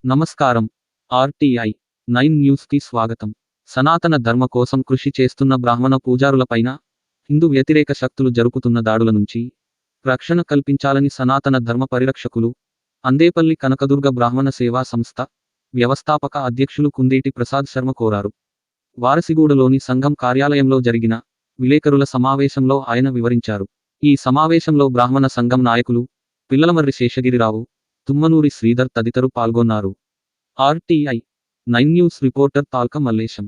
నమస్కారం. ఆర్టీఐ 9 న్యూస్కి స్వాగతం. సనాతన ధర్మ కోసం కృషి చేస్తున్న బ్రాహ్మణ పూజారులపైన హిందూ వ్యతిరేక శక్తులు జరుపుతున్న దాడుల నుంచి రక్షణ కల్పించాలని సనాతన ధర్మ పరిరక్షకులు అందేపల్లి కనకదుర్గ బ్రాహ్మణ సేవా సంస్థ వ్యవస్థాపక అధ్యక్షులు కుందేటి ప్రసాద్ శర్మ కోరారు. వారసిగూడలోని సంఘం కార్యాలయంలో జరిగిన విలేకరుల సమావేశంలో ఆయన వివరించారు. ఈ సమావేశంలో బ్రాహ్మణ సంఘం నాయకులు పిల్లలమర్రి శేషగిరిరావు, తుమ్మనూరి శ్రీధర్ తదితరులు పాల్గొన్నారు. ఆర్టీఐ 9 న్యూస్ రిపోర్టర్ తాల్క మల్లేశం.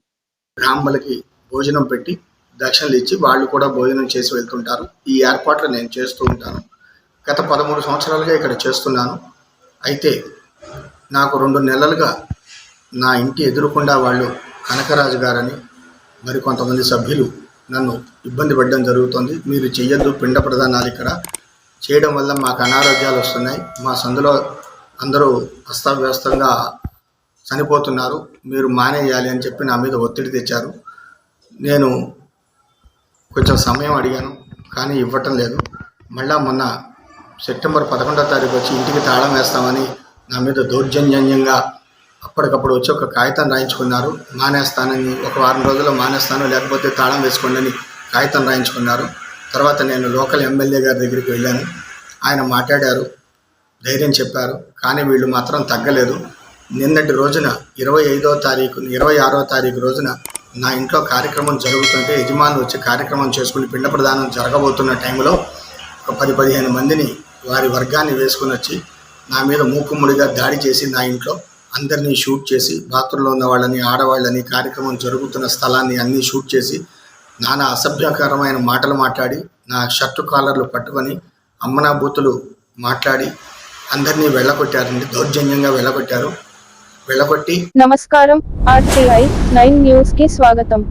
బ్రాహ్మణులకి భోజనం పెట్టి దక్షిణలు ఇచ్చి వాళ్ళు కూడా భోజనం చేసి వెళ్తుంటారు. ఈ ఏర్పాట్లు నేను చేస్తూ ఉంటాను. గత 13 సంవత్సరాలుగా ఇక్కడ చేస్తున్నాను. అయితే నాకు 2 నెలలుగా నా ఇంటి ఎదురుకుండా వాళ్ళు కనకరాజు గారని మరికొంతమంది సభ్యులు నన్ను ఇబ్బంది పడడం జరుగుతుంది. మీరు చెయ్యొద్దు, పిండ ప్రదానాలు ఇక్కడ చేయడం వల్ల మాకు అనారోగ్యాలు వస్తున్నాయి, మా సందులో అందరూ అస్తవ్యస్తంగా చనిపోతున్నారు, మీరు మానేయాలి అని చెప్పి నా మీద ఒత్తిడి తెచ్చారు. నేను కొంచెం సమయం అడిగాను, కానీ ఇవ్వటం లేదు. మళ్ళా మొన్న సెప్టెంబర్ 11వ తారీఖు వచ్చి ఇంటికి తాళం వేస్తామని నా మీద దౌర్జన్యంగా అప్పటికప్పుడు వచ్చి ఒక కాగితం రాయించుకున్నారు. మానేస్తానని, ఒక వారం రోజుల్లో మానేస్తాను లేకపోతే తాళం వేసుకోండి అని కాగితం రాయించుకున్నారు. తర్వాత నేను లోకల్ ఎమ్మెల్యే గారి దగ్గరికి వెళ్ళాను. ఆయన మాట్లాడారు, ధైర్యం చెప్పారు, కానీ వీళ్ళు మాత్రం తగ్గలేదు. నిన్నటి రోజున 26వ తారీఖు రోజున నా ఇంట్లో కార్యక్రమం జరుగుతుంటే యజమానులు వచ్చి కార్యక్రమం చేసుకుని పిండ ప్రదానం జరగబోతున్న టైంలో ఒక 10-15 మందిని వారి వర్గాన్ని వేసుకుని వచ్చి నా మీద మూకుమ్ముడిగా దాడి చేసి నా ఇంట్లో అందరినీ షూట్ చేసి, బాత్రూంలో ఉన్న వాళ్ళని, ఆడవాళ్ళని, కార్యక్రమం జరుగుతున్న స్థలాన్ని అన్నీ షూట్ చేసి నానా అసభ్యకరమైన మాటలు మాట్లాడి నా షర్టు కాలర్లు పట్టుకొని అమ్మనా బూతులు మాట్లాడి అందరినీ వెళ్ళగొట్టారండి. దౌర్జన్యంగా వెళ్ళగొట్టి నమస్కారం. ఆర్టీఐ 9 న్యూస్ కి స్వాగతం.